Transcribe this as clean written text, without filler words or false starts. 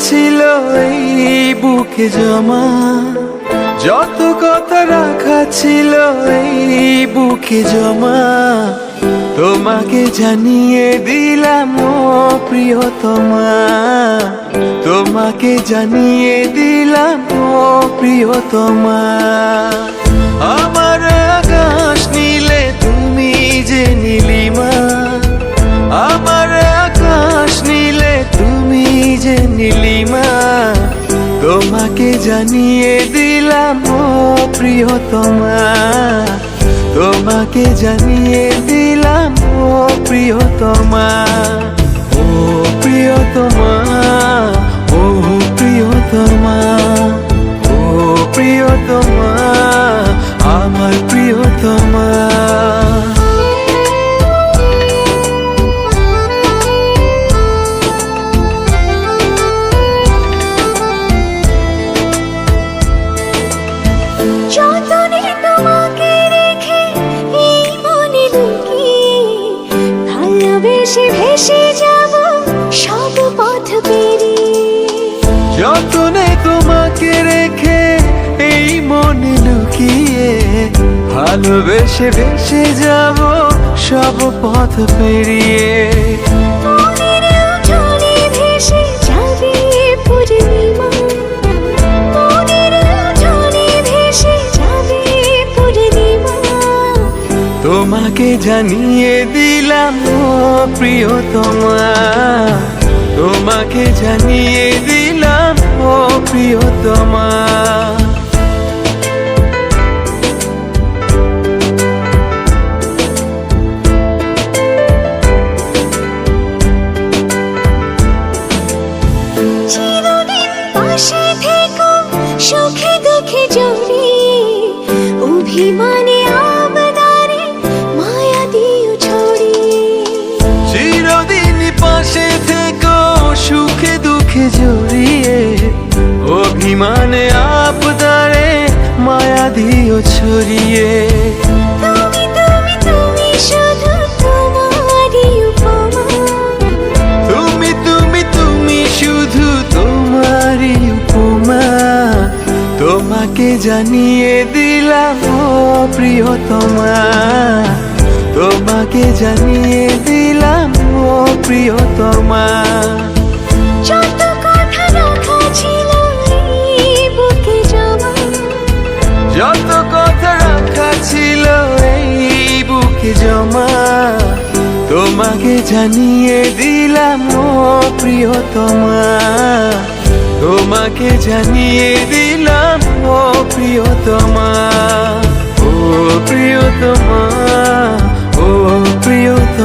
ছিল এই বুকে জমা, যত কথা রাখা ছিল এই বুকে জমা, তোমাকে জানিয়ে দিলাম ও প্রিয়তমা, তোমাকে জানিয়ে দিলাম ও প্রিয়তমা। আমার আকাশ নীলে তুমি যে নীলিমা, আমার আকাশ নীলে তুমি যে নীলিমা, তোমাকে জানিয়ে দিলাম ও প্রিয়তমা, তোমাকে জানিয়ে দিলাম ও প্রিয়তমা। ও প্রিয়তমা, ও প্রিয়তমা, ও প্রিয়তমা, আমার প্রিয়তমা। যতনে তোমাকে রেখে এই মনে লুকিয়ে, ভালোবেসে ভেসে যাব সব পথ পেরিয়ে। যতনে তোমাকে রেখে এই মনে লুকিয়ে, ভালোবেসে ভেসে যাব সব পথ পেরিয়ে। মনের উঠোনে ভেসে যাবে পূর্ণিমা, মনের উঠোনে ভেসে যাবে পূর্ণিমা, তোমাকে জানিয়ে দিলাম ও প্রিয়তমা, তোমাকে জানিয়ে দিলাম ও প্রিয়তমা। চিরদিন পাশে থেকো সুখে দুঃখে জড়িয়ে, অভিমানে আবদারে মায়া দিও ছড়িয়ে। চিরদিন পাশে থেকো সুখে দুঃখে জড়িয়ে, অভিমানে আবদারে মায়া দিও ছড়িয়ে। তুমি তুমি তুমি শুধু তোমারই উপমা, তুমি তুমি তুমি শুধু তোমারই উপমা, তোমাকে জানিয়ে দিলাম ও প্রিয়তমা, তোমাকে জানিয়ে দিলাম ও প্রিয়তমা। যত কথা রাখা ছিল এই বুকে জমা, যত কথা রাখা ছিল এই বুকে জমা, তোমাকে জানিয়ে দিলাম ও প্রিয়তমা, তোমাকে জানিয়ে দিলাম ও প্রিয়তমা। ও প্রিয়তমা, ও প্রিয়তমা।